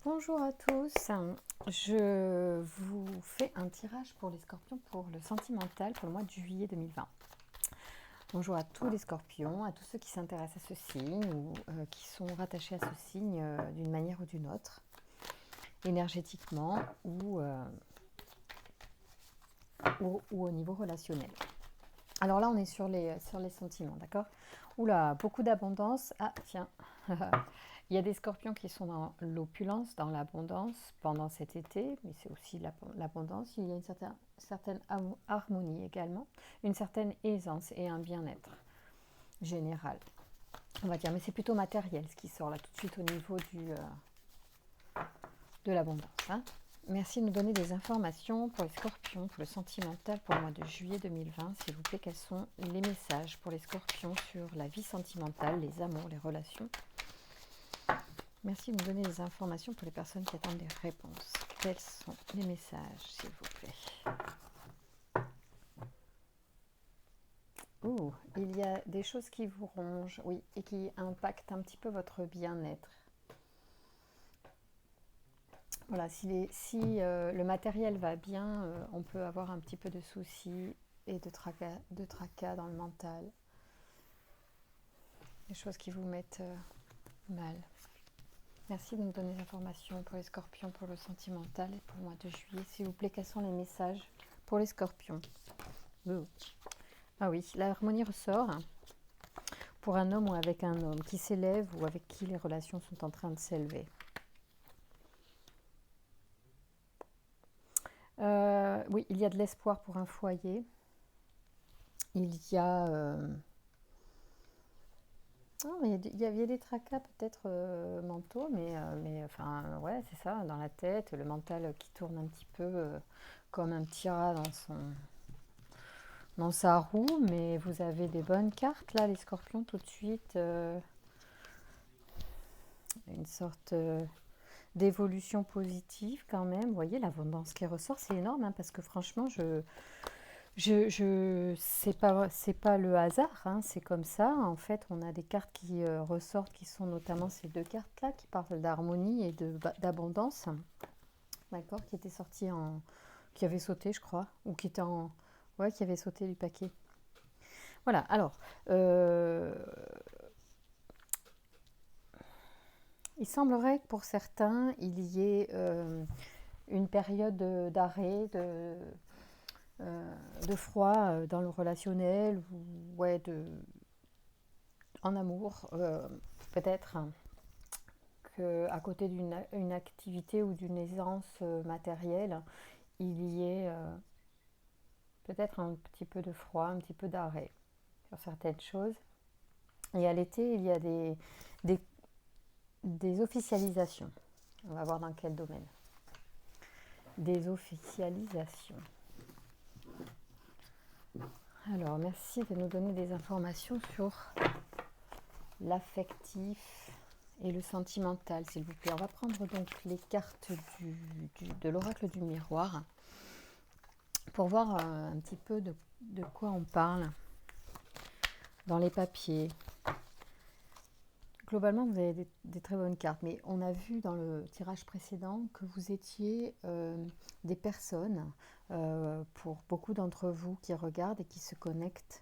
Bonjour à tous, je vous fais un tirage pour les scorpions pour le sentimental pour le mois de juillet 2020. Bonjour à tous les scorpions, à tous ceux qui s'intéressent à ce signe ou qui sont rattachés à ce signe d'une manière ou d'une autre, énergétiquement ou au niveau relationnel. Alors là, on est sur les sentiments, d'accord? Oula, beaucoup d'abondance. Ah, tiens, il y a des scorpions qui sont dans l'opulence, dans l'abondance pendant cet été, mais c'est aussi l'abondance. Il y a une certaine harmonie également, une certaine aisance et un bien-être général. On va dire, mais c'est plutôt matériel ce qui sort là tout de suite au niveau de l'abondance. Hein. Merci de nous donner des informations pour les scorpions, pour le sentimental pour le mois de juillet 2020. S'il vous plaît, quels sont les messages pour les scorpions sur la vie sentimentale, les amours, les relations? Merci de nous donner des informations pour les personnes qui attendent des réponses. Quels sont les messages, s'il vous plaît? Ouh, il y a des choses qui vous rongent, oui, et qui impactent un petit peu votre bien-être. Voilà, si le matériel va bien, on peut avoir un petit peu de soucis et de tracas dans le mental. Des choses qui vous mettent mal. Merci de nous donner des informations pour les scorpions, pour le sentimental et pour le mois de juillet. S'il vous plaît, quels sont les messages pour les scorpions? Ah oui, l'harmonie ressort pour un homme ou avec un homme qui s'élève ou avec qui les relations sont en train de s'élever. Oui, il y a de l'espoir pour un foyer. Il y a... il y a des tracas peut-être mentaux, mais enfin, ouais, c'est ça, dans la tête, le mental qui tourne un petit peu comme un petit rat dans sa roue, mais vous avez des bonnes cartes là, les scorpions, tout de suite. Une sorte d'évolution positive quand même. Vous voyez, l'abondance qui ressort, c'est énorme, hein, parce que franchement, c'est pas le hasard, hein, c'est comme ça. En fait, on a des cartes qui ressortent, qui sont notamment ces deux cartes-là, qui parlent d'harmonie et d'abondance, d'accord, qui étaient sorties qui avaient sauté, je crois, ou qui étaient ouais, qui avaient sauté du paquet. Voilà, alors, il semblerait que pour certains, il y ait une période d'arrêt, de froid dans le relationnel, ou ouais, en amour, peut-être qu'à côté d'une activité ou d'une aisance matérielle, il y ait peut-être un petit peu de froid, un petit peu d'arrêt sur certaines choses. Et à l'été, il y a des officialisations. On va voir dans quel domaine. Des officialisations. Alors, merci de nous donner des informations sur l'affectif et le sentimental, s'il vous plaît. On va prendre donc les cartes de l'oracle du miroir pour voir un petit peu de quoi on parle dans les papiers. Globalement, vous avez des très bonnes cartes, mais on a vu dans le tirage précédent que vous étiez des personnes, pour beaucoup d'entre vous qui regardent et qui se connectent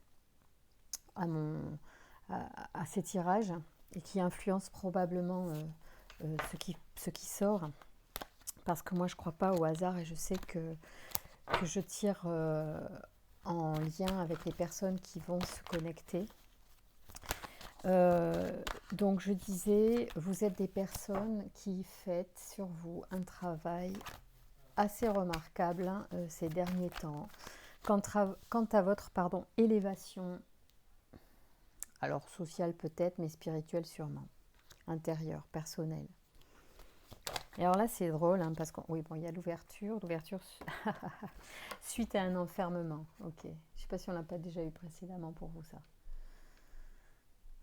à ces tirages et qui influencent probablement ce qui sort. Parce que moi, je ne crois pas au hasard et je sais que je tire en lien avec les personnes qui vont se connecter. Donc je disais, vous êtes des personnes qui faites sur vous un travail assez remarquable ces derniers temps. Quant à votre élévation, alors sociale peut-être, mais spirituelle sûrement, intérieure, personnelle. Et alors là c'est drôle, hein, parce qu'il y a l'ouverture suite à un enfermement. Ok, je ne sais pas si on l'a pas déjà eu précédemment pour vous ça.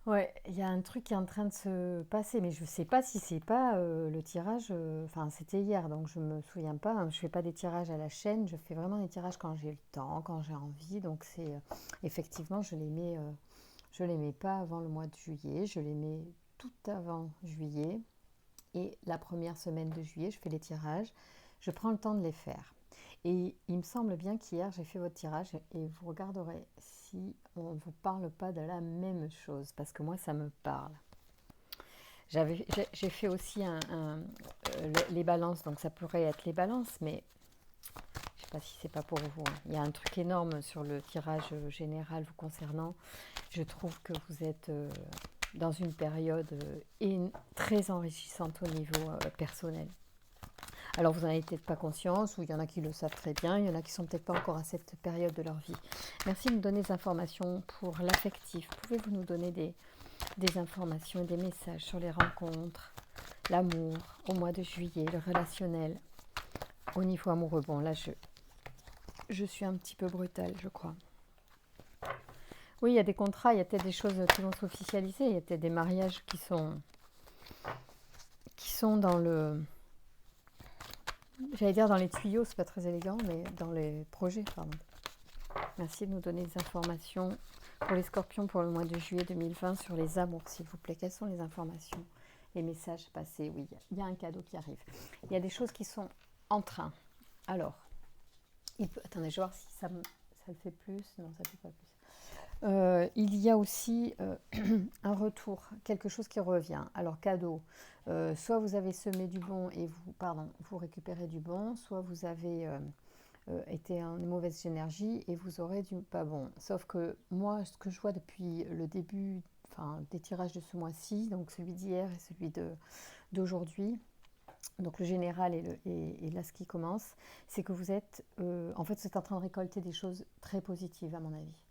Ouais, il y a un truc qui est en train de se passer, mais je ne sais pas si c'est pas le tirage. Enfin, c'était hier, donc je me souviens pas. Hein, je fais pas des tirages à la chaîne. Je fais vraiment des tirages quand j'ai le temps, quand j'ai envie. Donc c'est effectivement, je les mets pas avant le mois de juillet. Je les mets tout avant juillet. et la première semaine de juillet, je fais les tirages. Je prends le temps de les faire. Et il me semble bien qu'hier, j'ai fait votre tirage et vous regarderez si on ne vous parle pas de la même chose, parce que moi, ça me parle. J'ai fait aussi les balances, donc ça pourrait être les balances, mais je ne sais pas si c'est pas pour vous. Hein. Il y a un truc énorme sur le tirage général vous concernant. Je trouve que vous êtes dans une période très enrichissante au niveau personnel. Alors vous n'en avez peut-être pas conscience, ou il y en a qui le savent très bien, il y en a qui sont peut-être pas encore à cette période de leur vie. Merci de nous donner des informations pour l'affectif. Pouvez-vous nous donner des informations et des messages sur les rencontres, l'amour, au mois de juillet, le relationnel, au niveau amoureux? Bon, là, je suis un petit peu brutale, je crois. Oui, il y a des contrats, il y a peut-être des choses qui vont s'officialiser, il y a peut-être des mariages qui sont dans le... J'allais dire dans les tuyaux, c'est pas très élégant, mais dans les projets, pardon. Merci de nous donner des informations pour les scorpions pour le mois de juillet 2020 sur les amours, s'il vous plaît. Quelles sont les informations, les messages passés? Oui, il y a un cadeau qui arrive. Il y a des choses qui sont en train. Alors, attendez, je vais voir si ça le fait plus. Non, ça ne fait pas plus. Il y a aussi un retour, quelque chose qui revient. Alors, cadeau, soit vous avez semé du bon et vous récupérez du bon, soit vous avez été en mauvaise énergie et vous aurez du pas bon. Sauf que moi, ce que je vois depuis le début des tirages de ce mois-ci, donc celui d'hier et celui d'aujourd'hui, donc le général et là ce qui commence, c'est que vous êtes en train de récolter des choses très positives à mon avis.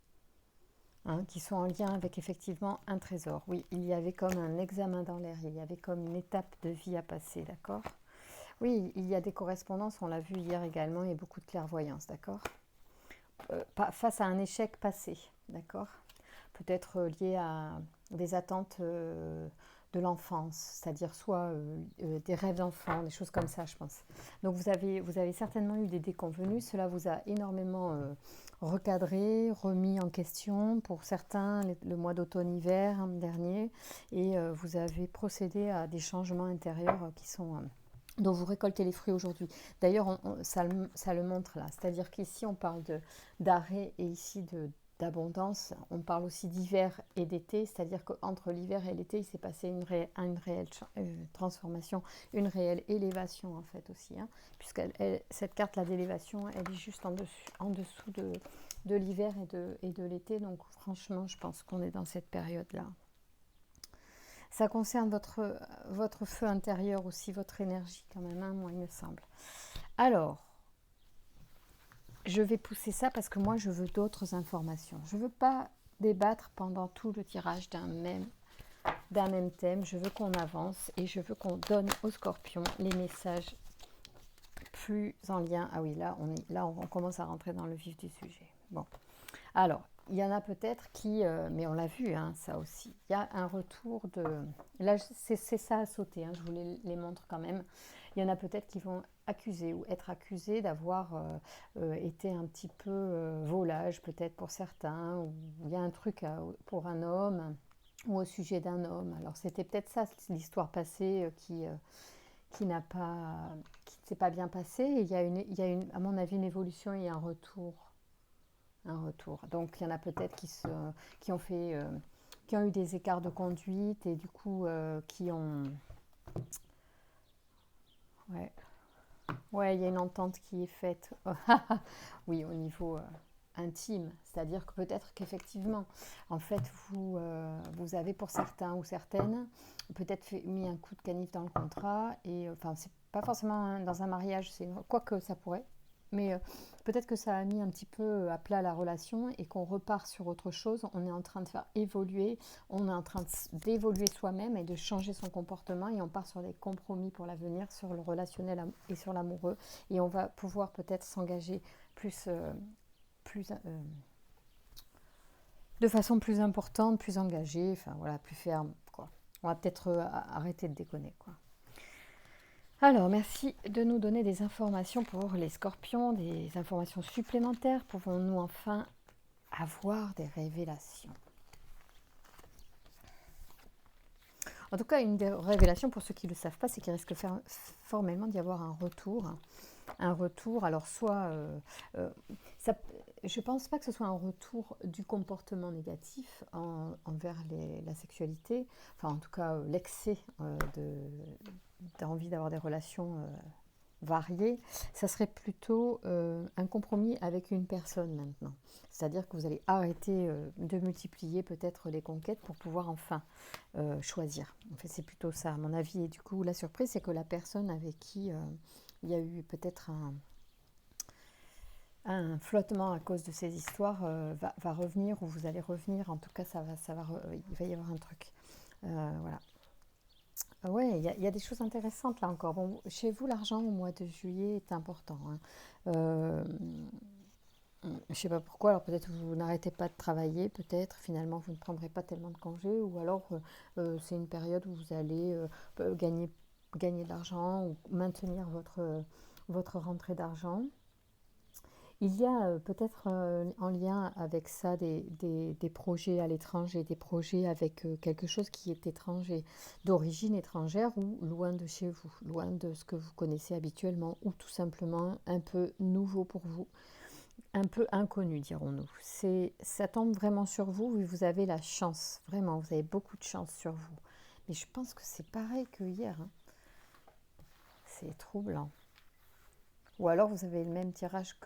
Hein, qui sont en lien avec effectivement un trésor. Oui, il y avait comme un examen dans l'air, il y avait comme une étape de vie à passer, d'accord? Oui, il y a des correspondances, on l'a vu hier également, et beaucoup de clairvoyance, d'accord? Face à un échec passé, d'accord? Peut-être lié à des attentes de l'enfance, c'est-à-dire soit des rêves d'enfant, des choses comme ça, je pense. Donc vous avez certainement eu des déconvenues, cela vous a énormément recadré, remis en question, pour certains le mois d'automne-hiver dernier, et vous avez procédé à des changements intérieurs qui sont... dont vous récoltez les fruits aujourd'hui. D'ailleurs, ça le montre là, c'est-à-dire qu'ici on parle d'arrêt et ici d'abondance, on parle aussi d'hiver et d'été, c'est-à-dire qu'entre l'hiver et l'été, il s'est passé une réelle transformation, une réelle élévation en fait aussi, hein, puisque cette carte là d'élévation, elle est juste en dessous de l'hiver et de l'été, donc franchement, je pense qu'on est dans cette période-là. Ça concerne votre feu intérieur aussi, votre énergie quand même, hein, moi il me semble. Alors, je vais pousser ça parce que moi je veux d'autres informations. Je ne veux pas débattre pendant tout le tirage d'un même thème. Je veux qu'on avance et je veux qu'on donne aux scorpions les messages plus en lien. Ah oui, là on commence à rentrer dans le vif du sujet. Bon, alors, il y en a peut-être qui, mais on l'a vu, hein, ça aussi, il y a un retour de... Là, c'est ça à sauter, hein, je vous les montre quand même. Il y en a peut-être qui vont accuser ou être accusés d'avoir été un petit peu volage, peut-être pour certains, ou il y a un truc pour un homme, ou au sujet d'un homme. Alors, c'était peut-être ça, l'histoire passée qui n'a pas... qui ne s'est pas bien passée. Et il y a à mon avis, une évolution et un retour. Donc il y en a peut-être qui ont eu des écarts de conduite et du coup qui ont... Ouais, il y a une entente qui est faite. Oui, au niveau intime. C'est-à-dire que peut-être qu'effectivement, en fait, vous avez pour certains ou certaines peut-être mis un coup de canif dans le contrat. Et enfin, c'est pas forcément dans un mariage, quoique ça pourrait. Mais peut-être que ça a mis un petit peu à plat la relation et qu'on repart sur autre chose. On est en train de faire évoluer, on est en train d'évoluer soi-même et de changer son comportement et on part sur des compromis pour l'avenir, sur le relationnel et sur l'amoureux. Et on va pouvoir peut-être s'engager de façon plus importante, plus engagée, enfin voilà, plus ferme, quoi. On va peut-être arrêter de déconner, quoi. Alors, merci de nous donner des informations pour les scorpions, des informations supplémentaires. Pouvons-nous enfin avoir des révélations? En tout cas, une des révélations, pour ceux qui ne le savent pas, c'est qu'il risque formellement d'y avoir un retour. Un retour, alors soit... euh, ça, je ne pense pas que ce soit un retour du comportement négatif envers la sexualité, enfin en tout cas l'excès d'envie d'avoir des relations variées, ça serait plutôt un compromis avec une personne maintenant. C'est-à-dire que vous allez arrêter de multiplier peut-être les conquêtes pour pouvoir enfin choisir. En fait, c'est plutôt ça, à mon avis. Et du coup, la surprise, c'est que la personne avec qui il y a eu peut-être un flottement à cause de ces histoires va revenir, ou vous allez revenir. En tout cas, il va y avoir un truc. Voilà. Ouais, il y a des choses intéressantes là encore. Bon, chez vous, l'argent au mois de juillet est important, hein. Euh, je ne sais pas pourquoi, alors peut-être vous n'arrêtez pas de travailler, peut-être finalement vous ne prendrez pas tellement de congés, ou alors c'est une période où vous allez gagner de l'argent ou maintenir votre rentrée d'argent. Il y a peut-être en lien avec ça des projets à l'étranger, des projets avec quelque chose qui est étranger, d'origine étrangère ou loin de chez vous, loin de ce que vous connaissez habituellement, ou tout simplement un peu nouveau pour vous, un peu inconnu, dirons-nous. Ça tombe vraiment sur vous et vous avez la chance, vraiment, vous avez beaucoup de chance sur vous. Mais je pense que c'est pareil que hier, hein. C'est troublant. Ou alors vous avez le même tirage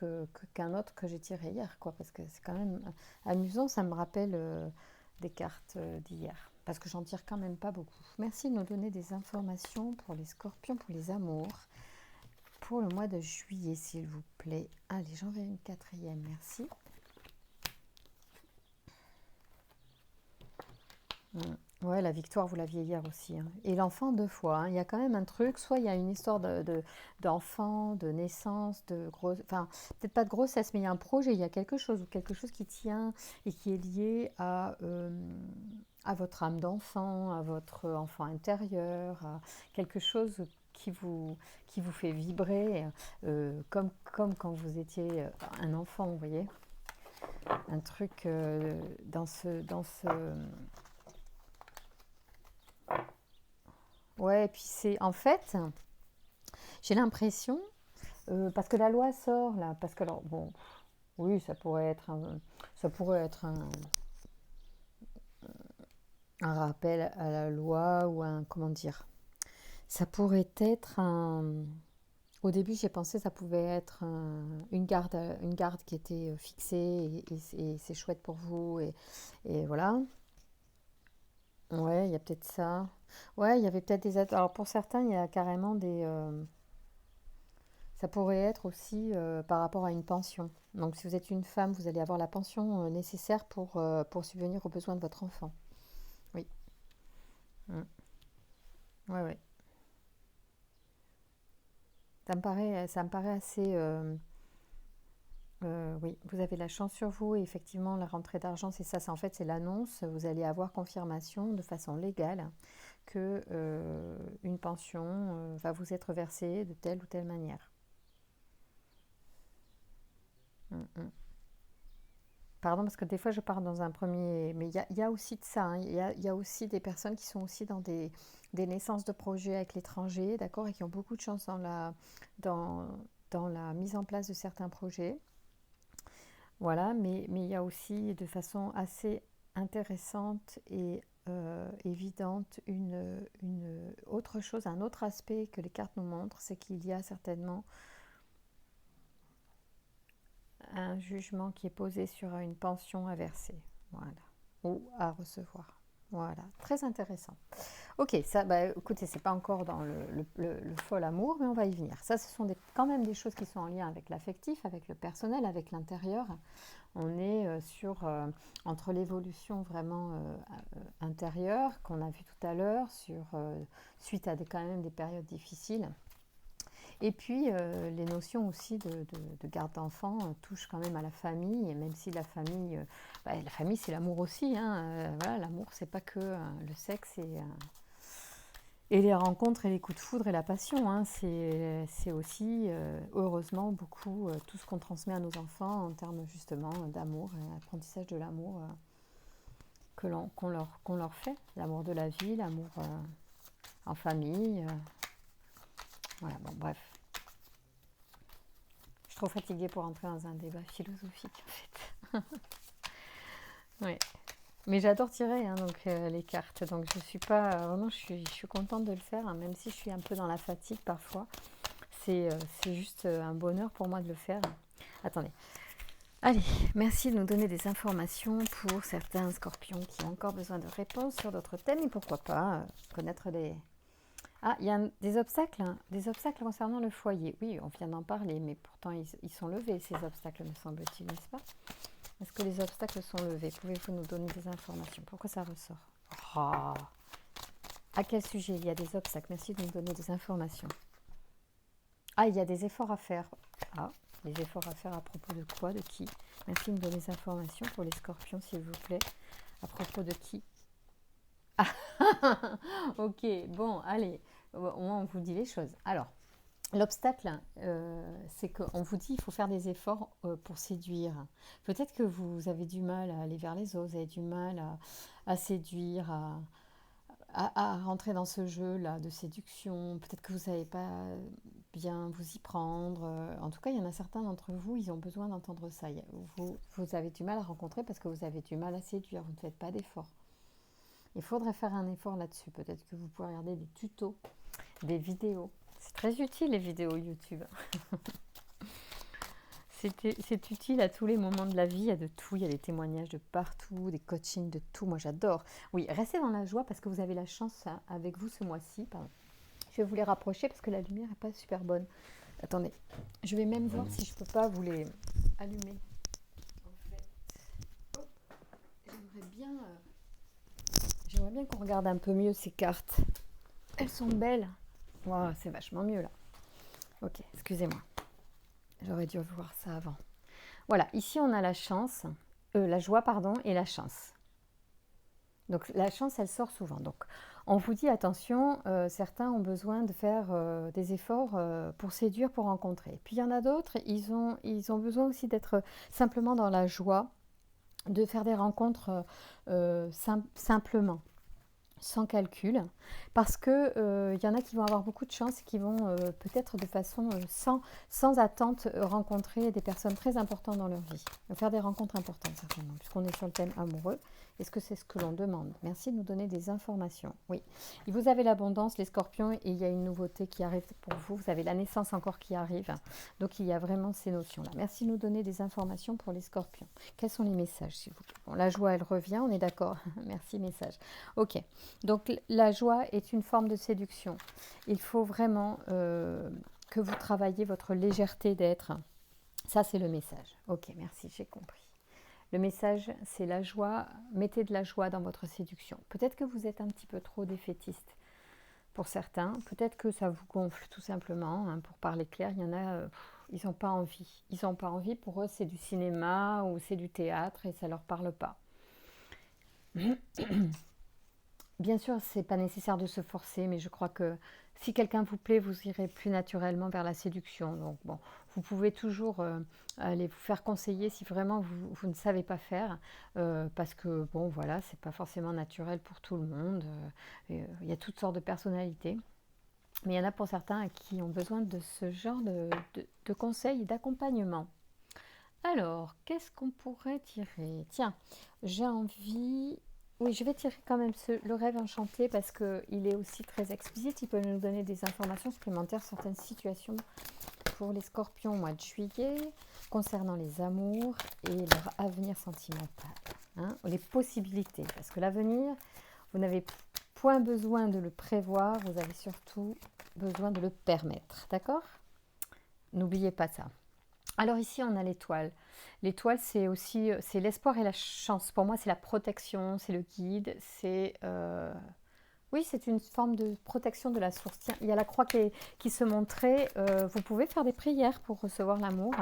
qu'un autre que j'ai tiré hier, quoi, parce que c'est quand même amusant, ça me rappelle des cartes d'hier, parce que j'en tire quand même pas beaucoup. Merci de nous donner des informations pour les scorpions, pour les amours, pour le mois de juillet, s'il vous plaît. Allez, j'en vais une quatrième, merci. Ouais, la victoire, vous l'aviez hier aussi, hein. Et l'enfant deux fois, hein. Il y a quand même un truc, soit il y a une histoire d'enfant, de naissance, de grosse, enfin peut-être pas de grossesse, mais il y a un projet, il y a quelque chose, ou quelque chose qui tient et qui est lié à votre âme d'enfant, à votre enfant intérieur, à quelque chose qui vous fait vibrer, comme quand vous étiez un enfant, vous voyez. Un truc dans ce. Ouais, et puis c'est en fait, j'ai l'impression, parce que la loi sort là, parce que alors bon, oui, ça pourrait être un rappel à la loi, ou un, comment dire, ça pourrait être un. Au début, j'ai pensé que ça pouvait être une garde qui était fixée, et c'est chouette pour vous, et voilà. Ouais, il y a peut-être ça. Ouais, il y avait peut-être alors pour certains, il y a carrément ça pourrait être aussi par rapport à une pension. Donc si vous êtes une femme, vous allez avoir la pension nécessaire pour subvenir aux besoins de votre enfant. Oui. Mm. Ouais, ouais. Ça me paraît assez. Oui, vous avez la chance sur vous, et effectivement, la rentrée d'argent, c'est ça. En fait, c'est l'annonce. Vous allez avoir confirmation de façon légale que une pension va vous être versée de telle ou telle manière. Mm, mm. Pardon, parce que des fois je pars dans un premier. Mais il y a aussi de ça, hein. Il y a aussi des personnes qui sont aussi dans des naissances de projets avec l'étranger, d'accord, et qui ont beaucoup de chance dans, dans la mise en place de certains projets. Voilà, mais il y a aussi de façon assez intéressante et évidente une autre chose, un autre aspect que les cartes nous montrent, c'est qu'il y a certainement un jugement qui est posé sur une pension à verser, voilà, ou à recevoir. Voilà, très intéressant. Ok, ça, bah, écoutez, c'est pas encore dans le fol amour, mais on va y venir. Ça, ce sont quand même des choses qui sont en lien avec l'affectif, avec le personnel, avec l'intérieur. On est entre l'évolution vraiment intérieure qu'on a vu tout à l'heure, suite à quand même des périodes difficiles. Et puis, les notions aussi de garde d'enfants touchent quand même à la famille, et même si la famille c'est l'amour aussi, hein. Voilà, l'amour, c'est pas que le sexe et les rencontres et les coups de foudre et la passion, hein. C'est aussi, heureusement, beaucoup tout ce qu'on transmet à nos enfants en termes justement d'amour, apprentissage de l'amour. qu'on leur fait. L'amour de la vie, l'amour en famille. Voilà, bon, bref. Je suis trop fatiguée pour entrer dans un débat philosophique, en fait. Oui. Mais j'adore tirer, hein, donc, les cartes. Donc, je suis pas... vraiment, je suis contente de le faire, hein, même si je suis un peu dans la fatigue parfois. C'est juste un bonheur pour moi de le faire. Attendez. Allez, merci de nous donner des informations pour certains scorpions qui ont encore besoin de réponses sur d'autres thèmes et pourquoi pas connaître les... Ah, il y a des obstacles, hein, des obstacles concernant le foyer. Oui, on vient d'en parler, mais pourtant ils sont levés, ces obstacles, me semble-t-il, n'est-ce pas? Est-ce que les obstacles sont levés? Pouvez-vous nous donner des informations? Pourquoi ça ressort? Oh. À quel sujet il y a des obstacles? Merci de nous donner des informations. Ah, il y a des efforts à faire. Ah, les efforts à faire à propos de quoi? De qui? Merci de me donner des informations pour les scorpions, s'il vous plaît. À propos de qui? Ah, ok, bon, allez, au moins on vous dit les choses. Alors, l'obstacle, c'est qu'on vous dit qu'il faut faire des efforts pour séduire. Peut-être que vous avez du mal à aller vers les autres, vous avez du mal à séduire, à rentrer dans ce jeu-là de séduction. Peut-être que vous ne savez pas bien vous y prendre. En tout cas, il y en a certains d'entre vous, ils ont besoin d'entendre ça. Vous avez du mal à rencontrer parce que vous avez du mal à séduire. Vous ne faites pas d'efforts. Il faudrait faire un effort là-dessus. Peut-être que vous pouvez regarder des tutos, des vidéos. C'est très utile les vidéos YouTube. C'est utile à tous les moments de la vie, il y a de tout, il y a des témoignages de partout, des coachings de tout, moi j'adore. Oui, restez dans la joie parce que vous avez la chance avec vous ce mois-ci. Je vais vous les rapprocher parce que la lumière n'est pas super bonne. Attendez, je vais même voir si je ne peux pas vous les allumer. En fait, hop, j'aimerais bien qu'on regarde un peu mieux ces cartes. Elles sont belles. Wow, c'est vachement mieux là. Ok, excusez-moi. J'aurais dû voir ça avant. Voilà, ici on a la joie pardon, et la chance. Donc la chance, elle sort souvent. Donc on vous dit attention, certains ont besoin de faire des efforts pour séduire, pour rencontrer. Puis il y en a d'autres, ils ont besoin aussi d'être simplement dans la joie, de faire des rencontres simplement, sans calcul, parce que y en a qui vont avoir beaucoup de chance et qui vont peut-être de façon sans attente rencontrer des personnes très importantes dans leur vie, faire des rencontres importantes certainement, puisqu'on est sur le thème amoureux. Est-ce que c'est ce que l'on demande? Merci de nous donner des informations. Oui, et vous avez l'abondance, les scorpions, et il y a une nouveauté qui arrive pour vous. Vous avez la naissance encore qui arrive, donc il y a vraiment ces notions-là. Merci de nous donner des informations pour les scorpions. Quels sont les messages, s'il vous plaît? Bon, la joie, elle revient, on est d'accord. Merci, message. Ok. Donc la joie est une forme de séduction. Il faut vraiment que vous travailliez votre légèreté d'être. Ça, c'est le message. Ok, merci, j'ai compris. Le message, c'est la joie. Mettez de la joie dans votre séduction. Peut-être que vous êtes un petit peu trop défaitiste pour certains. Peut-être que ça vous gonfle tout simplement. Hein, pour parler clair, il y en a, ils n'ont pas envie. Ils n'ont pas envie. Pour eux, c'est du cinéma ou c'est du théâtre et ça ne leur parle pas. Bien sûr, c'est pas nécessaire de se forcer, mais je crois que si quelqu'un vous plaît, vous irez plus naturellement vers la séduction. Donc bon, vous pouvez toujours aller vous faire conseiller si vraiment vous ne savez pas faire, parce que bon, voilà, c'est pas forcément naturel pour tout le monde. Il y a toutes sortes de personnalités, mais il y en a pour certains qui ont besoin de ce genre de conseils et d'accompagnement. Alors, qu'est-ce qu'on pourrait tirer? Tiens, j'ai envie... Oui, je vais tirer quand même le rêve enchanté parce qu'il est aussi très explicite. Il peut nous donner des informations supplémentaires sur certaines situations pour les scorpions au mois de juillet, concernant les amours et leur avenir sentimental. Hein, les possibilités, parce que l'avenir, vous n'avez point besoin de le prévoir, vous avez surtout besoin de le permettre. D'accord? N'oubliez pas ça. Alors ici, on a l'étoile. L'étoile, c'est aussi c'est l'espoir et la chance. Pour moi, c'est la protection, c'est le guide, oui, c'est une forme de protection de la source. Tiens, il y a la croix qui se montrait. Vous pouvez faire des prières pour recevoir l'amour.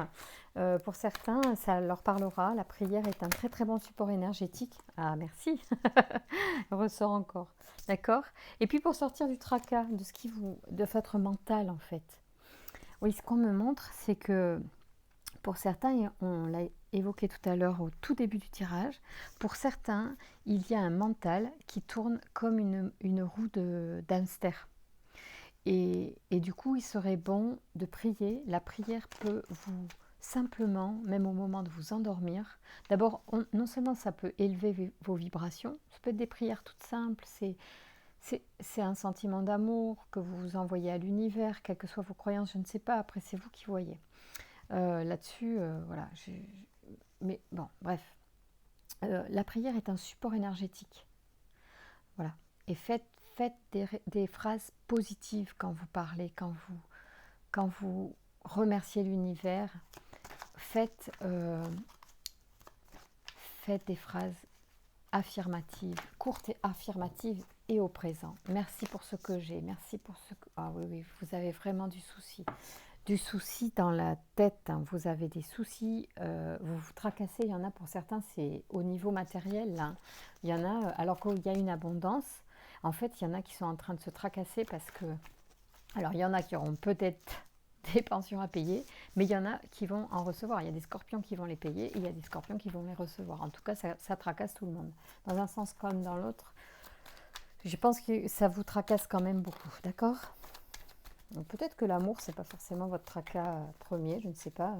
Pour certains, ça leur parlera. La prière est un très très bon support énergétique. Ah, merci. Elle ressort encore. D'accord? Et puis pour sortir du tracas, de votre mental en fait. Oui, ce qu'on me montre, c'est que pour certains, évoqué tout à l'heure au tout début du tirage, pour certains, il y a un mental qui tourne comme une roue d'hamster. Et du coup, il serait bon de prier. La prière peut vous simplement, même au moment de vous endormir, d'abord, non seulement ça peut élever vos vibrations, ça peut être des prières toutes simples, c'est un sentiment d'amour que vous envoyez à l'univers, quelles que soient vos croyances, je ne sais pas, après c'est vous qui voyez. Là-dessus, voilà. Mais bon, bref. La prière est un support énergétique. Voilà. Et faites des phrases positives quand vous parlez, quand vous remerciez l'univers. Faites des phrases affirmatives, courtes et affirmatives et au présent. Merci pour ce que j'ai, merci pour ce que... Ah oui, oui, vous avez vraiment du souci dans la tête, hein. Vous avez des soucis, vous vous tracassez, il y en a pour certains, c'est au niveau matériel, là. Il y en a, alors qu'il y a une abondance, en fait, il y en a qui sont en train de se tracasser parce que... Alors, il y en a qui auront peut-être des pensions à payer, mais il y en a qui vont en recevoir. Il y a des scorpions qui vont les payer et il y a des scorpions qui vont les recevoir. En tout cas, ça tracasse tout le monde. Dans un sens comme dans l'autre, je pense que ça vous tracasse quand même beaucoup, d'accord ? Donc, peut-être que l'amour, c'est pas forcément votre tracas premier, je ne sais pas.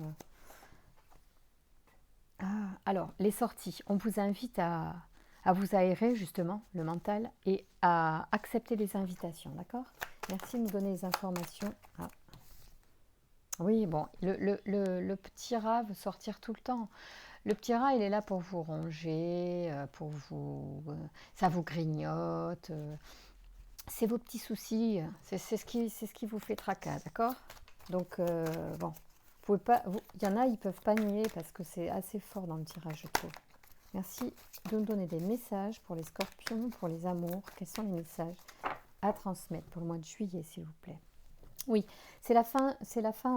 Alors, les sorties, on vous invite à vous aérer justement le mental et à accepter les invitations, d'accord ? Merci de nous donner les informations. Ah. Oui, bon, le petit rat veut sortir tout le temps. Le petit rat, il est là pour vous ronger, ça vous grignote. C'est vos petits soucis, c'est ce qui vous fait tracas, d'accord ? Donc, bon, vous pouvez pas, il y en a, ils peuvent pas nier parce que c'est assez fort dans le tirage, je trouve. Merci de me donner des messages pour les scorpions, pour les amours. Quels sont les messages à transmettre pour le mois de juillet, s'il vous plaît ? Oui, c'est la fin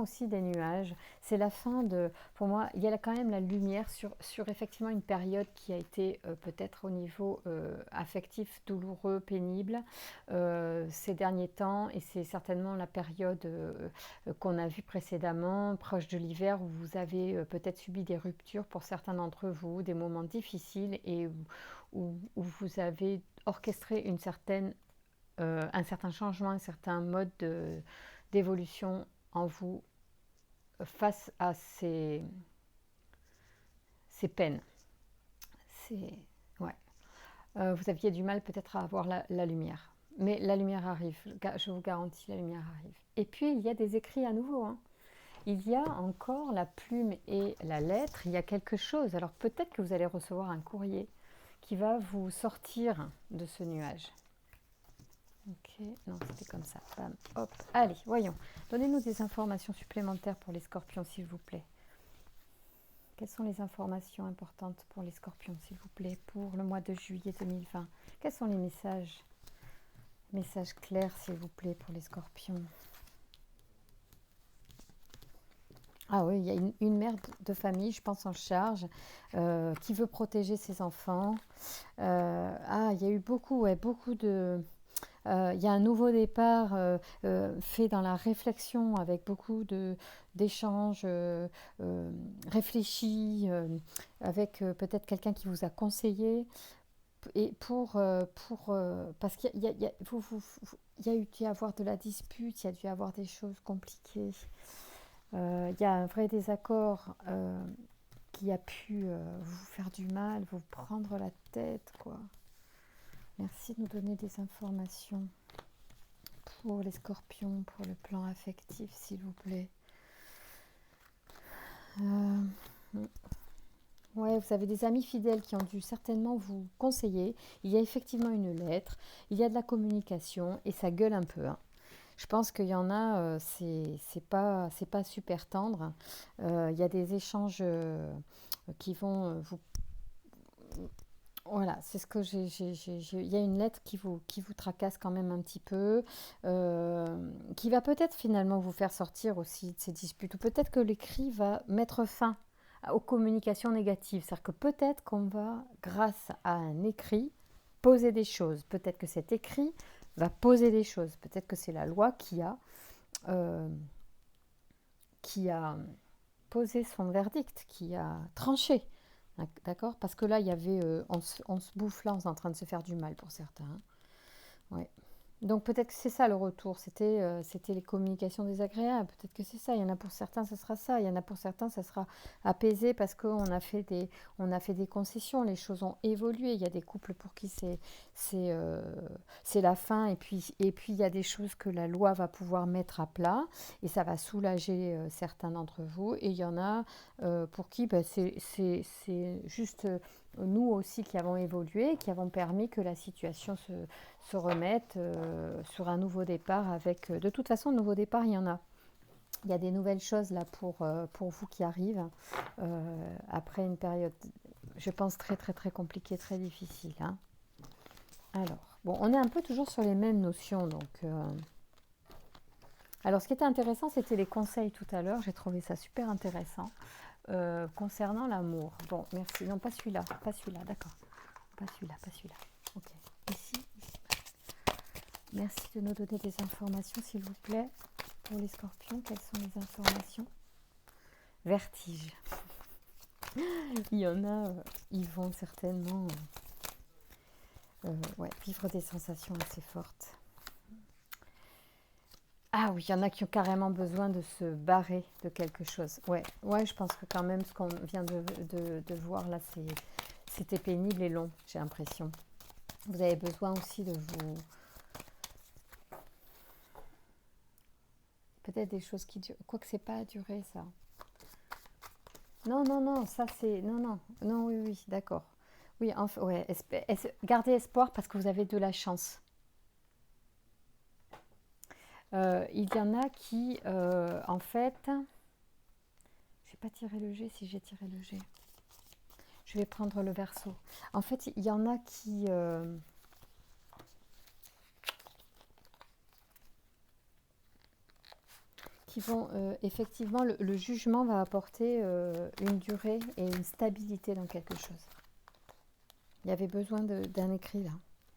aussi des nuages. C'est la fin de, pour moi, il y a quand même la lumière sur effectivement une période qui a été peut-être au niveau affectif douloureux, pénible ces derniers temps. Et c'est certainement la période qu'on a vue précédemment, proche de l'hiver, où vous avez peut-être subi des ruptures pour certains d'entre vous, des moments difficiles et où vous avez orchestré un certain changement, un certain mode d'évolution en vous face à ces peines. Ouais. Vous aviez du mal peut-être à avoir la lumière. Mais la lumière arrive, je vous garantis, la lumière arrive. Et puis, il y a des écrits à nouveau, hein. Il y a encore la plume et la lettre, il y a quelque chose. Alors peut-être que vous allez recevoir un courrier qui va vous sortir de ce nuage. Ok, non, c'était comme ça. Bam, hop. Allez, voyons. Donnez-nous des informations supplémentaires pour les scorpions, s'il vous plaît. Quelles sont les informations importantes pour les scorpions, s'il vous plaît, pour le mois de juillet 2020 ? Quels sont les messages clairs, s'il vous plaît, pour les scorpions ? Ah oui, il y a une mère de famille, je pense en charge, qui veut protéger ses enfants. Il y a eu beaucoup de... Il y a un nouveau départ fait dans la réflexion avec beaucoup d'échanges réfléchis avec peut-être quelqu'un qui vous a conseillé et parce qu'il y a eu dû avoir de la dispute, il y a dû avoir des choses compliquées. Il y a un vrai désaccord qui a pu vous faire du mal, vous prendre la tête, quoi. Merci de nous donner des informations pour les scorpions, pour le plan affectif, s'il vous plaît. Ouais, vous avez des amis fidèles qui ont dû certainement vous conseiller. Il y a effectivement une lettre, il y a de la communication et ça gueule un peu, hein. Je pense qu'il y en a, c'est pas super tendre. Il y a des échanges qui vont vous... Voilà, c'est ce que il y a une lettre qui vous tracasse quand même un petit peu, qui va peut-être finalement vous faire sortir aussi de ces disputes. Ou peut-être que l'écrit va mettre fin aux communications négatives. C'est-à-dire que peut-être qu'on va, grâce à un écrit, poser des choses. Peut-être que cet écrit va poser des choses. Peut-être que c'est la loi qui a posé son verdict, qui a tranché. D'accord? Parce que là, il y avait, on se bouffe là, on est en train de se faire du mal pour certains. Hein. Ouais. Donc peut-être que c'est ça le retour, c'était les communications désagréables, peut-être que c'est ça, il y en a pour certains, ça sera ça, il y en a pour certains, ça sera apaisé parce qu'on a fait des concessions, les choses ont évolué, il y a des couples pour qui c'est, euh, c'est la fin, et puis il y a des choses que la loi va pouvoir mettre à plat, et ça va soulager certains d'entre vous, et il y en a pour qui bah, c'est juste nous aussi qui avons évolué, qui avons permis que la situation se remettre sur un nouveau départ avec... de toute façon, nouveau départ, il y en a. Il y a des nouvelles choses là pour vous qui arrivent après une période, je pense, très très très compliquée, très difficile. Hein. Alors, bon, on est un peu toujours sur les mêmes notions. Donc, alors, ce qui était intéressant, c'était les conseils tout à l'heure. J'ai trouvé ça super intéressant concernant l'amour. Bon, merci. Non, pas celui-là, pas celui-là, d'accord. Pas celui-là, pas celui-là. Ok. Ici, merci de nous donner des informations, s'il vous plaît. Pour les scorpions, quelles sont les informations? Vertige. Il y en a, ils vont certainement ouais, vivre des sensations assez fortes. Ah oui, il y en a qui ont carrément besoin de se barrer de quelque chose. Ouais, ouais, je pense que quand même ce qu'on vient de voir là, c'était pénible et long, j'ai l'impression. Vous avez besoin aussi de vous... Peut-être des choses qui durent... Quoique c'est pas à durer, ça. Non, non, non, ça c'est... Non, non, non, oui, oui, d'accord. Oui, enfin, ouais, gardez espoir parce que vous avez de la chance. Il y en a qui, en fait... Je vais pas tirer le G si j'ai tiré le G. Je vais prendre le verso. En fait, il y en a qui vont... effectivement, le jugement va apporter une durée et une stabilité dans quelque chose. Il y avait besoin d'un écrit là.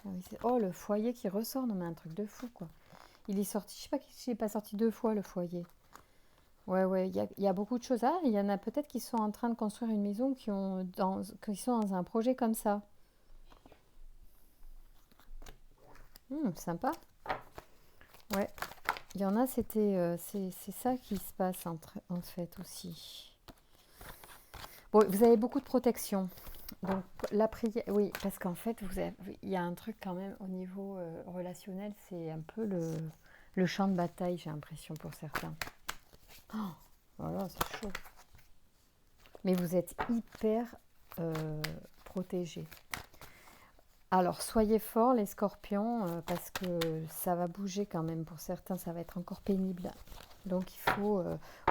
Ah oui, oh, le foyer qui ressort, non mais un truc de fou quoi. Il est sorti, je sais pas s'il n'est pas sorti 2 fois le foyer. Ouais, ouais, il y a beaucoup de choses. Ah, il y en a peut-être qui sont en train de construire une maison, qui sont dans un projet comme ça. Sympa. Ouais, il y en a, c'est ça qui se passe en fait aussi. Bon, vous avez beaucoup de protection. Donc la prière, oui, parce qu'en fait, il y a un truc quand même au niveau relationnel, c'est un peu le champ de bataille, j'ai l'impression pour certains. Oh, voilà, c'est chaud. Mais vous êtes hyper protégés. Alors soyez forts les scorpions, parce que ça va bouger quand même. Pour certains, ça va être encore pénible. Donc il faut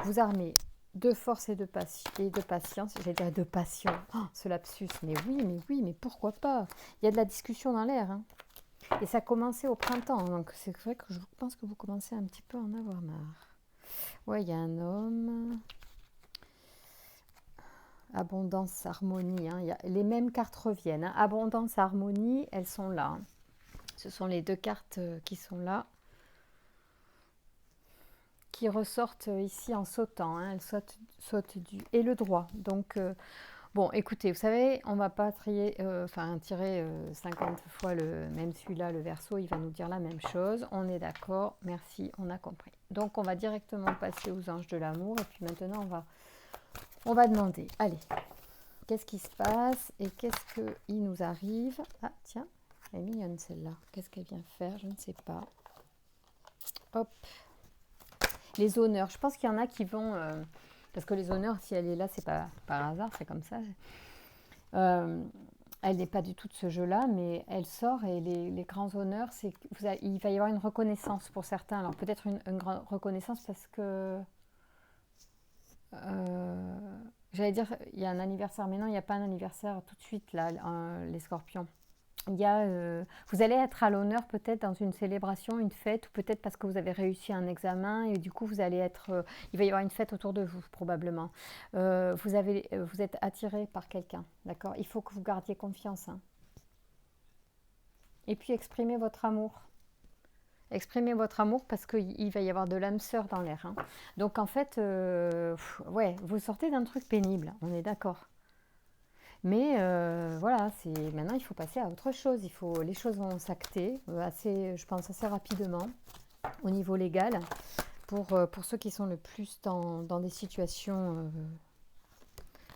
vous armer de force et de patience. J'allais dire de passion. Oh, ce lapsus. Mais oui, mais pourquoi pas? Il y a de la discussion dans l'air. Hein. Et ça a commencé au printemps. Donc c'est vrai que je pense que vous commencez un petit peu à en avoir marre. Ouais, il y a un homme. Abondance, harmonie. Hein. Les mêmes cartes reviennent. Hein. Abondance, harmonie, elles sont là. Hein. Ce sont les 2 cartes qui sont là. Qui ressortent ici en sautant. Hein. Elles sautent du... Et le droit. Donc, bon, écoutez, vous savez, on ne va pas tirer 50 fois même celui-là, le verso, il va nous dire la même chose. On est d'accord, merci, on a compris. Donc, on va directement passer aux anges de l'amour. Et puis maintenant, on va demander, allez, qu'est-ce qui se passe et qu'est-ce qu'il nous arrive? Ah, tiens, elle est mignonne celle-là. Qu'est-ce qu'elle vient faire? Je ne sais pas. Hop. Les honneurs. Je pense qu'il y en a qui vont... parce que les honneurs, si elle est là, c'est pas par hasard, c'est comme ça. Elle n'est pas du tout de ce jeu-là, mais elle sort et les grands honneurs, il va y avoir une reconnaissance pour certains. Alors peut-être une grande reconnaissance parce que... j'allais dire, il y a un anniversaire, mais non, il n'y a pas un anniversaire tout de suite, là, les scorpions. Vous allez être à l'honneur peut-être dans une célébration, une fête, ou peut-être parce que vous avez réussi un examen, et du coup, il va y avoir une fête autour de vous, probablement. Vous êtes attiré par quelqu'un, d'accord? Il faut que vous gardiez confiance. Hein. Et puis, exprimez votre amour. Exprimez votre amour parce qu'il va y avoir de l'âme sœur dans l'air. Hein. Donc en fait, ouais, vous sortez d'un truc pénible, on est d'accord. Mais voilà, maintenant il faut passer à autre chose. Les choses vont s'acter assez, je pense assez rapidement au niveau légal pour ceux qui sont le plus dans des situations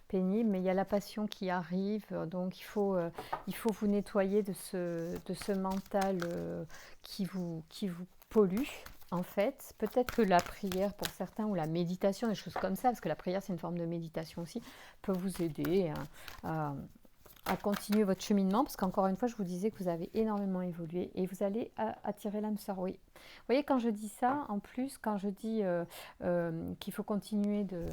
pénible, mais il y a la passion qui arrive, donc il faut vous nettoyer de ce mental qui vous pollue, en fait. Peut-être que la prière pour certains, ou la méditation, des choses comme ça, parce que la prière c'est une forme de méditation aussi, peut vous aider à, à continuer votre cheminement, parce qu'encore une fois, je vous disais que vous avez énormément évolué et vous allez attirer l'âme sœur, oui. Vous voyez, quand je dis ça, en plus, quand je dis qu'il faut continuer de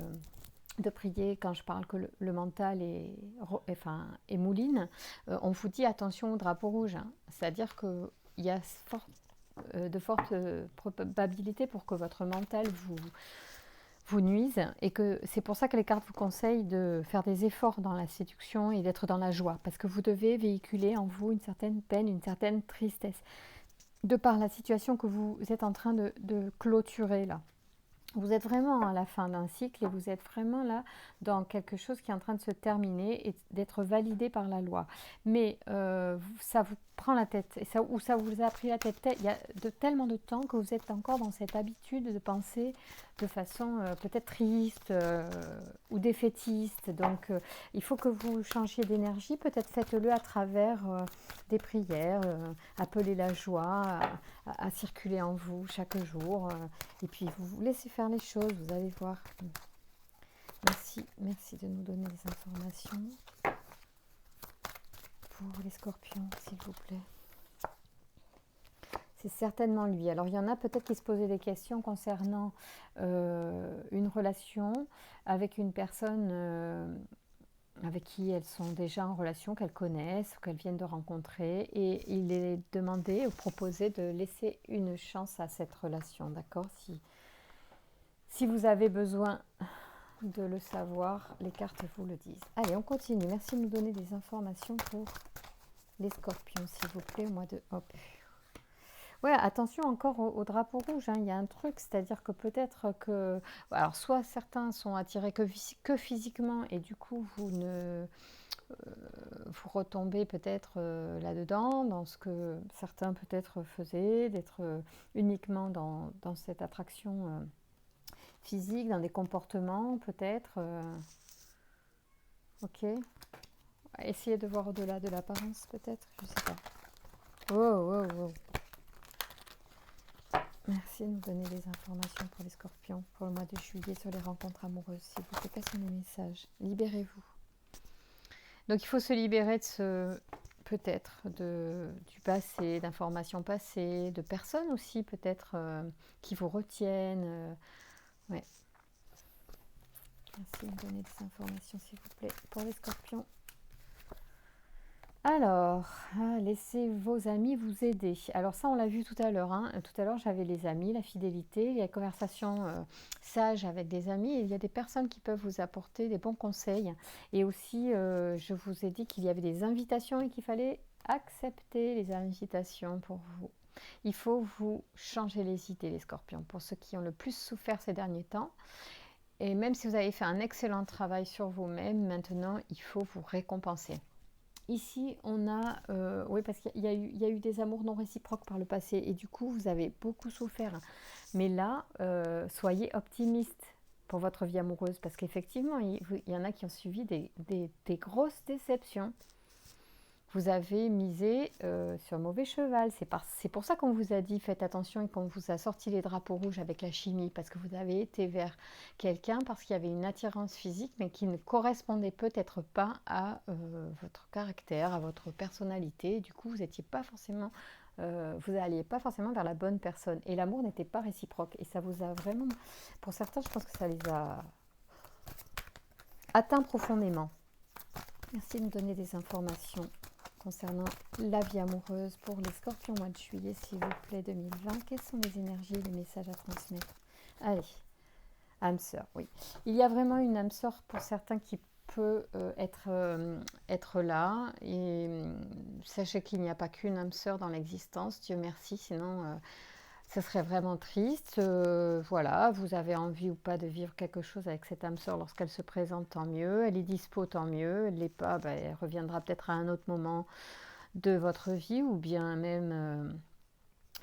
prier quand je parle que le mental est mouline, on vous dit attention au drapeau rouge. Hein. C'est-à-dire qu'il y a de fortes probabilités pour que votre mental vous nuise et que c'est pour ça que les cartes vous conseillent de faire des efforts dans la séduction et d'être dans la joie parce que vous devez véhiculer en vous une certaine peine, une certaine tristesse de par la situation que vous êtes en train de clôturer là. Vous êtes vraiment à la fin d'un cycle et vous êtes vraiment là dans quelque chose qui est en train de se terminer et d'être validé par la loi. Mais ça vous prend la tête, ou ça vous a pris la tête. Il y a tellement de temps que vous êtes encore dans cette habitude de penser de façon peut-être triste ou défaitiste. Donc il faut que vous changiez d'énergie. Peut-être faites-le à travers des prières, appelez la joie à circuler en vous chaque jour. Et puis vous vous laissez faire les choses, vous allez voir. Merci de nous donner des informations pour les scorpions, s'il vous plaît. C'est certainement lui. Alors il y en a peut-être qui se posaient des questions concernant une relation avec une personne avec qui elles sont déjà en relation, qu'elles connaissent, qu'elles viennent de rencontrer. Et il est demandé ou proposé de laisser une chance à cette relation, d'accord ? Si vous avez besoin de le savoir, les cartes vous le disent. Allez, on continue. Merci de nous donner des informations pour les scorpions, s'il vous plaît, au mois de... Hop. Ouais, attention encore au drapeau rouge, hein. Il y a un truc, c'est-à-dire que peut-être que... Alors, soit certains sont attirés que physiquement et du coup, vous retombez peut-être là-dedans, dans ce que certains peut-être faisaient, d'être uniquement dans cette attraction physique, dans des comportements peut-être. Ok. Essayez de voir au-delà de l'apparence peut-être, je sais pas. Wow. Merci de nous donner des informations pour les scorpions pour le mois de juillet sur les rencontres amoureuses. S'il vous plaît, passez mes messages. Libérez-vous. Donc il faut se libérer peut-être du passé, d'informations passées, de personnes aussi peut-être qui vous retiennent. Ouais. Merci de me donner des informations s'il vous plaît pour les scorpions. Alors, laissez vos amis vous aider. Alors ça, on l'a vu tout à l'heure. Hein. Tout à l'heure, j'avais les amis, la fidélité, les conversations sages avec des amis. Et il y a des personnes qui peuvent vous apporter des bons conseils. Et aussi, je vous ai dit qu'il y avait des invitations et qu'il fallait accepter les invitations pour vous. Il faut vous changer les idées, les scorpions, pour ceux qui ont le plus souffert ces derniers temps. Et même si vous avez fait un excellent travail sur vous-même, maintenant, il faut vous récompenser. Ici, on a, oui, parce qu'il y a eu des amours non réciproques par le passé et du coup, vous avez beaucoup souffert. Mais là, soyez optimiste pour votre vie amoureuse parce qu'effectivement, il y en a qui ont suivi des grosses déceptions. Vous avez misé sur un mauvais cheval. C'est pour ça qu'on vous a dit faites attention et qu'on vous a sorti les drapeaux rouges avec la chimie parce que vous avez été vers quelqu'un parce qu'il y avait une attirance physique mais qui ne correspondait peut-être pas à votre caractère, à votre personnalité. Et du coup, vous n'alliez pas forcément vers la bonne personne. Et l'amour n'était pas réciproque. Et ça vous a vraiment... Pour certains, je pense que ça les a atteints profondément. Merci de me donner des informations concernant la vie amoureuse pour les scorpions mois de juillet, s'il vous plaît, 2020. Quelles sont les énergies et les messages à transmettre? Allez, âme sœur, oui. Il y a vraiment une âme sœur pour certains qui peut être là. Et sachez qu'il n'y a pas qu'une âme sœur dans l'existence, Dieu merci, sinon Ce serait vraiment triste. Voilà, vous avez envie ou pas de vivre quelque chose avec cette âme sœur lorsqu'elle se présente, tant mieux. Elle est dispo, tant mieux. Elle l'est pas, ben, elle reviendra peut-être à un autre moment de votre vie ou bien même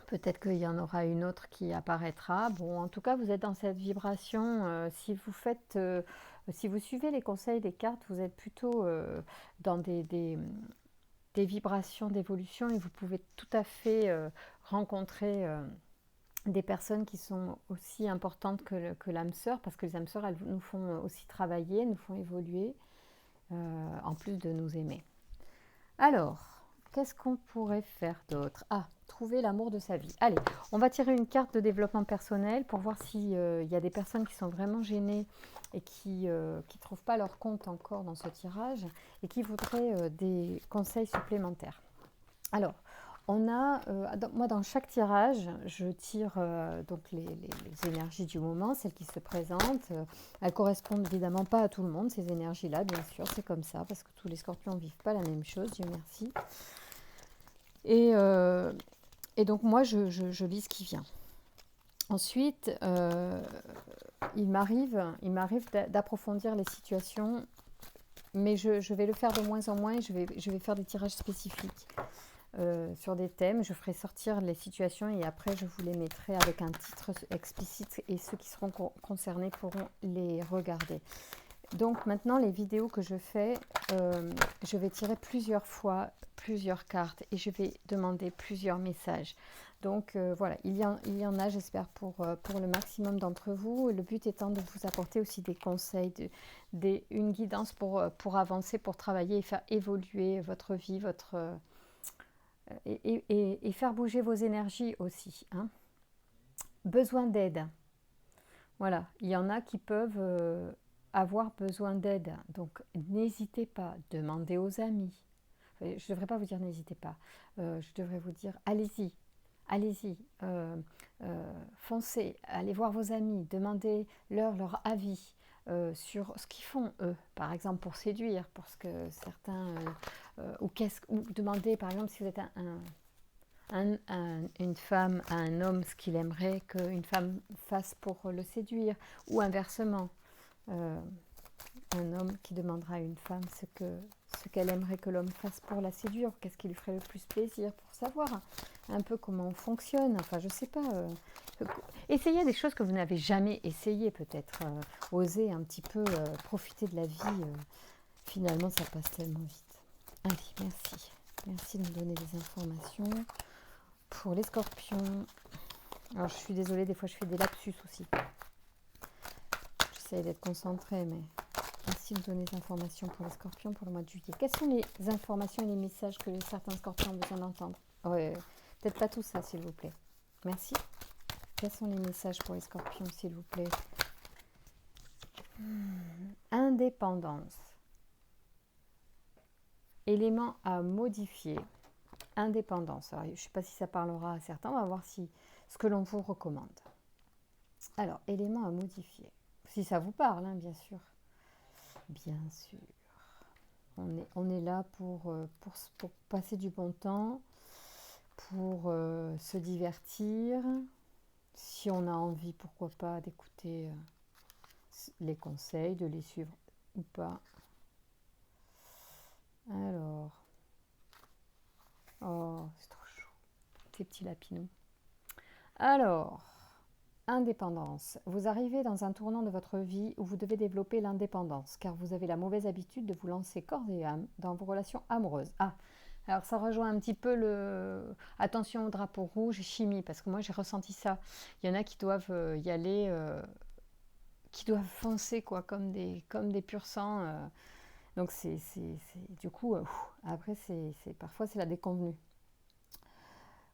peut-être qu'il y en aura une autre qui apparaîtra. Bon, en tout cas, vous êtes dans cette vibration. Si vous suivez les conseils des cartes, vous êtes plutôt dans des vibrations d'évolution et vous pouvez tout à fait rencontrer des personnes qui sont aussi importantes que l'âme sœur, parce que les âmes sœurs, elles nous font aussi travailler, nous font évoluer, en plus de nous aimer. Alors, qu'est-ce qu'on pourrait faire d'autre? Ah, trouver l'amour de sa vie. Allez, on va tirer une carte de développement personnel pour voir s'il y a des personnes qui sont vraiment gênées et qui ne trouvent pas leur compte encore dans ce tirage et qui voudraient des conseils supplémentaires. Alors, on a, moi dans chaque tirage, je tire donc les énergies du moment, celles qui se présentent. Elles correspondent évidemment pas à tout le monde, ces énergies-là, bien sûr, c'est comme ça, parce que tous les scorpions ne vivent pas la même chose, Dieu merci. Et donc moi, je lis ce qui vient. Ensuite, il m'arrive d'approfondir les situations, mais je vais le faire de moins en moins, et je vais faire des tirages spécifiques. Sur des thèmes, je ferai sortir les situations et après je vous les mettrai avec un titre explicite et ceux qui seront concernés pourront les regarder. Donc maintenant les vidéos que je fais, je vais tirer plusieurs fois plusieurs cartes et je vais demander plusieurs messages. Donc voilà, il y en a, j'espère, pour le maximum d'entre vous. Le but étant de vous apporter aussi des conseils, une guidance pour avancer, pour travailler et faire évoluer votre vie, et faire bouger vos énergies aussi. Hein. Besoin d'aide. Voilà, il y en a qui peuvent avoir besoin d'aide. Donc n'hésitez pas, demandez aux amis. Je ne devrais pas vous dire n'hésitez pas. Je devrais vous dire allez-y, allez-y, foncez, allez voir vos amis, demandez-leur leur avis. Sur ce qu'ils font eux, par exemple pour séduire, parce que certains, ou demandez par exemple si vous êtes une femme à un homme ce qu'il aimerait qu'une femme fasse pour le séduire, ou inversement, un homme qui demandera à une femme ce qu'elle aimerait que l'homme fasse pour la séduire, qu'est-ce qui lui ferait le plus plaisir, pour savoir un peu comment on fonctionne. Enfin, je sais pas. Essayez des choses que vous n'avez jamais essayé, peut-être. Osez un petit peu profiter de la vie. Finalement, ça passe tellement vite. Allez, merci. Merci de me donner des informations. Pour les scorpions, alors je suis désolée, des fois je fais des lapsus aussi. J'essaie d'être concentrée, mais merci de me donner des informations pour les scorpions pour le mois de juillet. Quelles sont les informations et les messages que certains scorpions ont besoin d'entendre? Peut-être pas tout ça, s'il vous plaît. Merci. Quels sont les messages pour les scorpions, s'il vous plaît? Indépendance. Élément à modifier. Indépendance. Alors, je ne sais pas si ça parlera à certains. On va voir ce que l'on vous recommande. Alors, élément à modifier. Si ça vous parle, hein, bien sûr. Bien sûr. On est là pour passer du bon temps, pour se divertir. Si on a envie, pourquoi pas, d'écouter les conseils, de les suivre ou pas. Alors, oh, c'est trop chaud, ces petits lapinous. Alors, indépendance. Vous arrivez dans un tournant de votre vie où vous devez développer l'indépendance, car vous avez la mauvaise habitude de vous lancer corps et âme dans vos relations amoureuses. Ah, alors ça rejoint un petit peu attention au drapeau rouge, chimie, parce que moi j'ai ressenti ça. Il y en a qui doivent y aller, qui doivent foncer quoi, comme des pur sang. Donc du coup, après parfois c'est la déconvenue.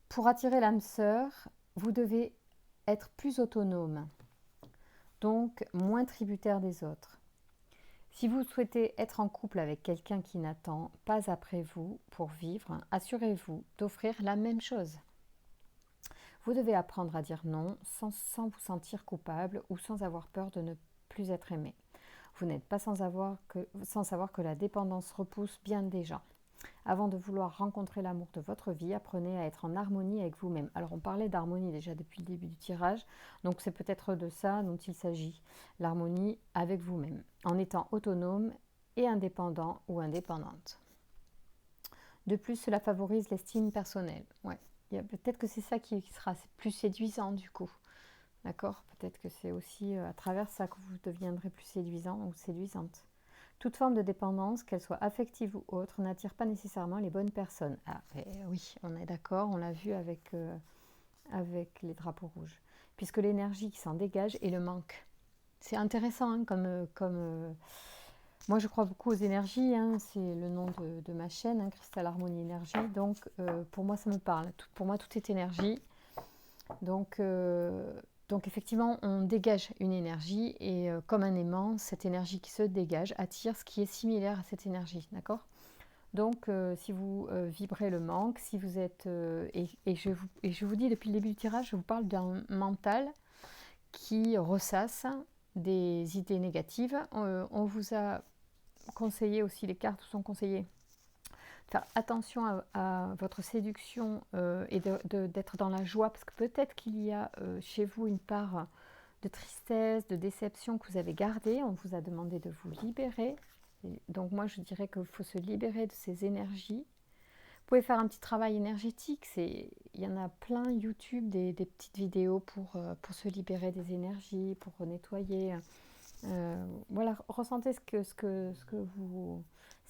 Pour attirer l'âme sœur, vous devez être plus autonome, donc moins tributaire des autres. Si vous souhaitez être en couple avec quelqu'un qui n'attend pas après vous pour vivre, assurez-vous d'offrir la même chose. Vous devez apprendre à dire non sans vous sentir coupable ou sans avoir peur de ne plus être aimé. Vous n'êtes pas sans savoir que la dépendance repousse bien des gens. Avant de vouloir rencontrer l'amour de votre vie, apprenez à être en harmonie avec vous-même. Alors on parlait d'harmonie déjà depuis le début du tirage, donc c'est peut-être de ça dont il s'agit, l'harmonie avec vous-même, en étant autonome et indépendant ou indépendante. De plus, cela favorise l'estime personnelle. Ouais. Peut-être que c'est ça qui sera plus séduisant du coup. D'accord? Peut-être que c'est aussi à travers ça que vous deviendrez plus séduisant ou séduisante. Toute forme de dépendance, qu'elle soit affective ou autre, n'attire pas nécessairement les bonnes personnes. Ah, oui, on est d'accord, on l'a vu avec les drapeaux rouges. Puisque l'énergie qui s'en dégage est le manque. C'est intéressant, hein, moi je crois beaucoup aux énergies, hein, c'est le nom de ma chaîne, hein, Cristal Harmonie Énergie. Donc pour moi ça me parle. Pour moi tout est énergie. Donc effectivement, on dégage une énergie et comme un aimant, cette énergie qui se dégage attire ce qui est similaire à cette énergie, d'accord? Donc si vous vibrez le manque, si vous êtes... et je vous dis depuis le début du tirage, je vous parle d'un mental qui ressasse des idées négatives. On vous a conseillé aussi, les cartes vous ont conseillé faire attention à votre séduction et d'être dans la joie, parce que peut-être qu'il y a chez vous une part de tristesse, de déception que vous avez gardée. On vous a demandé de vous libérer. Et donc moi, je dirais qu'il faut se libérer de ces énergies. Vous pouvez faire un petit travail énergétique. Il y en a plein YouTube, des petites vidéos pour se libérer des énergies, pour nettoyer. Voilà, ressentez ce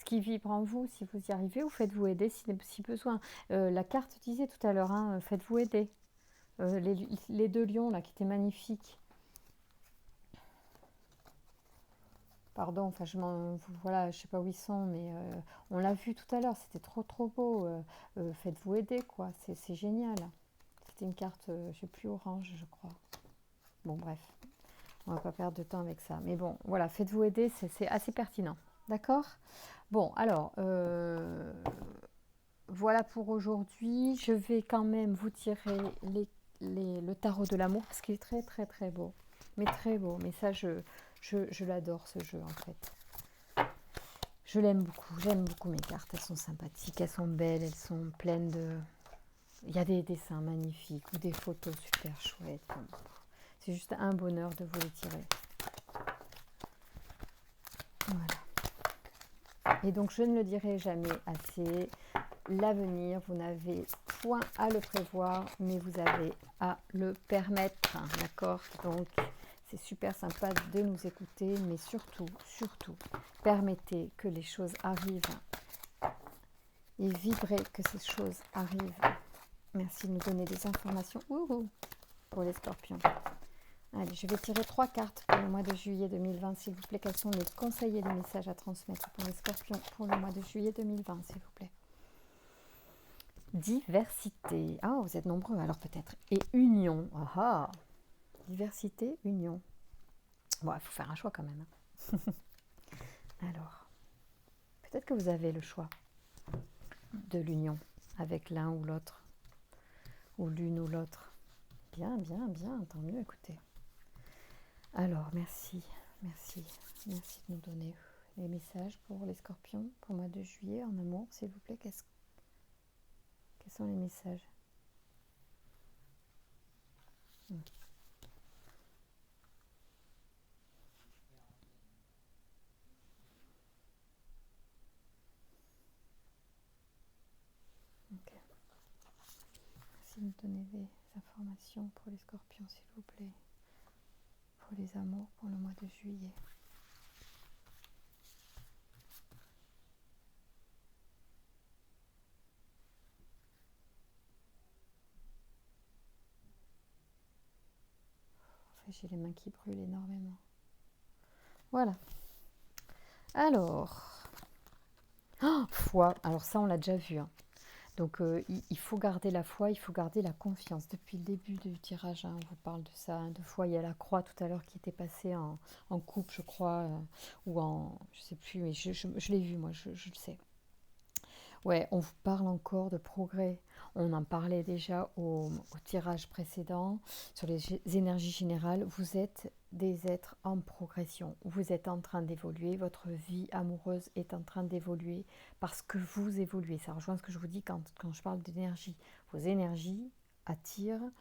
qui vibre en vous. Si vous y arrivez, ou faites-vous aider si besoin. La carte disait tout à l'heure, hein, faites-vous aider. Les deux lions là qui étaient magnifiques. Pardon, enfin voilà, je sais pas où ils sont, mais on l'a vu tout à l'heure, c'était trop beau. Faites-vous aider, quoi, c'est génial. C'était une carte, je sais plus, orange, je crois. Bon, bref, on va pas perdre de temps avec ça. Mais bon, voilà, faites-vous aider, c'est assez pertinent. D'accord? Bon, alors, voilà pour aujourd'hui. Je vais quand même vous tirer le tarot de l'amour, parce qu'il est très beau. Mais très beau, mais ça, je l'adore, ce jeu, en fait. Je l'aime beaucoup, j'aime beaucoup mes cartes. Elles sont sympathiques, elles sont belles, elles sont pleines de... Il y a des dessins magnifiques ou des photos super chouettes. C'est juste un bonheur de vous les tirer. Voilà. Et donc, je ne le dirai jamais assez. L'avenir, vous n'avez point à le prévoir, mais vous avez à le permettre. D'accord? Donc, c'est super sympa de nous écouter, mais surtout, permettez que les choses arrivent et vibrez que ces choses arrivent. Merci de nous donner des informations pour les scorpions. Allez, je vais tirer 3 cartes pour le mois de juillet 2020, s'il vous plaît. Quels sont les conseils et les messages à transmettre pour les scorpions pour le mois de juillet 2020, s'il vous plaît? Diversité. Ah, vous êtes nombreux alors peut-être. Et union. Ah, diversité, union. Bon, il faut faire un choix quand même. Alors, peut-être que vous avez le choix de l'union avec l'un ou l'autre, ou l'une ou l'autre. Bien, tant mieux, écoutez. Alors, merci de nous donner les messages pour les scorpions pour le mois de juillet en amour, s'il vous plaît. Quels sont les messages? Ok. Merci de nous donner des informations pour les scorpions, s'il vous plaît. Pour les amours pour le mois de juillet. J'ai les mains qui brûlent énormément. Voilà. Alors, foi. Alors ça, on l'a déjà vu. Hein. Donc, il faut garder la foi, il faut garder la confiance. Depuis le début du tirage, hein, on vous parle de ça. Hein, de foi, il y a la croix tout à l'heure qui était passée en coupe, je crois, ou en... Je sais plus, mais je l'ai vu, moi, je le sais. Ouais, on vous parle encore de progrès. On en parlait déjà au tirage précédent sur les énergies générales. Vous êtes des êtres en progression. Vous êtes en train d'évoluer, votre vie amoureuse est en train d'évoluer parce que vous évoluez. Ça rejoint ce que je vous dis quand je parle d'énergie. Vos énergies attirent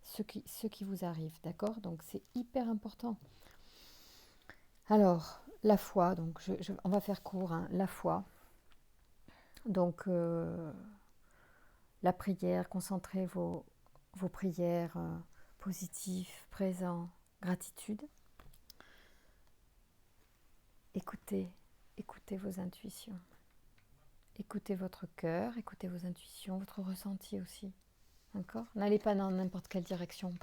ce qui vous arrive, d'accord? Donc c'est hyper important. Alors, la foi, donc on va faire court, hein, la foi. Donc, la prière, concentrez vos prières positives, présents, gratitude. Écoutez vos intuitions. Écoutez votre cœur, écoutez vos intuitions, votre ressenti aussi. D'accord? N'allez pas dans n'importe quelle direction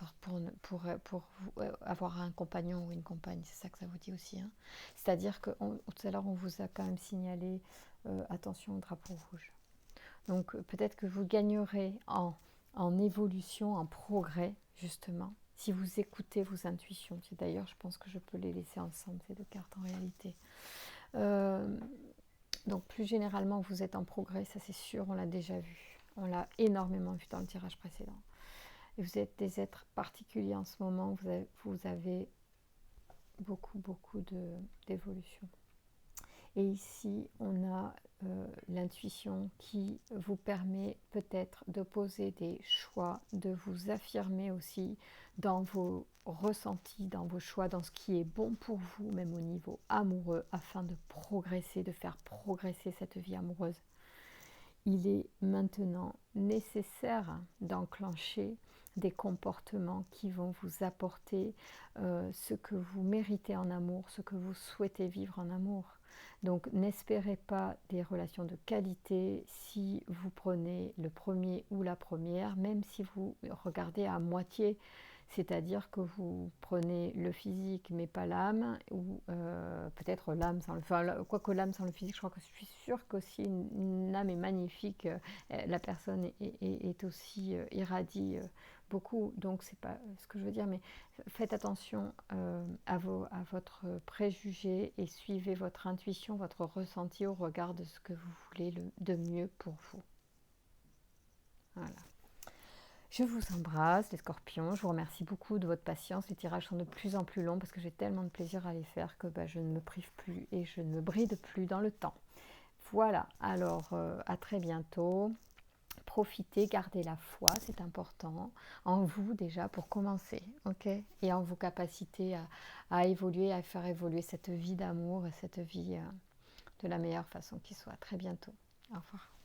pour avoir un compagnon ou une compagne. C'est ça que ça vous dit aussi. Hein. C'est-à-dire que tout à l'heure, on vous a quand même signalé attention au drapeau rouge. Donc peut-être que vous gagnerez en évolution, en progrès, justement, si vous écoutez vos intuitions. C'est d'ailleurs, je pense que je peux les laisser ensemble, ces deux cartes en réalité. Donc plus généralement, vous êtes en progrès, ça c'est sûr, on l'a déjà vu. On l'a énormément vu dans le tirage précédent. Et vous êtes des êtres particuliers en ce moment, vous avez beaucoup d'évolution. Et ici, on a l'intuition qui vous permet peut-être de poser des choix, de vous affirmer aussi dans vos ressentis, dans vos choix, dans ce qui est bon pour vous, même au niveau amoureux, afin de progresser, de faire progresser cette vie amoureuse. Il est maintenant nécessaire d'enclencher des comportements qui vont vous apporter ce que vous méritez en amour, ce que vous souhaitez vivre en amour. Donc n'espérez pas des relations de qualité si vous prenez le premier ou la première, même si vous regardez à moitié, c'est-à-dire que vous prenez le physique mais pas l'âme, ou peut-être l'âme sans le... Enfin, quoique l'âme sans le physique, je crois que je suis sûre qu'aussi une âme est magnifique, la personne est aussi irradie beaucoup, donc c'est pas ce que je veux dire, mais faites attention à votre préjugé et suivez votre intuition, votre ressenti au regard de ce que vous voulez de mieux pour vous. Voilà. Je vous embrasse, les scorpions. Je vous remercie beaucoup de votre patience. Les tirages sont de plus en plus longs parce que j'ai tellement de plaisir à les faire que je ne me prive plus et je ne me bride plus dans le temps. Voilà, alors à très bientôt. Profitez, gardez la foi, c'est important, en vous déjà pour commencer, ok? Et en vos capacités à évoluer, à faire évoluer cette vie d'amour et cette vie de la meilleure façon qui soit. À très bientôt. Au revoir.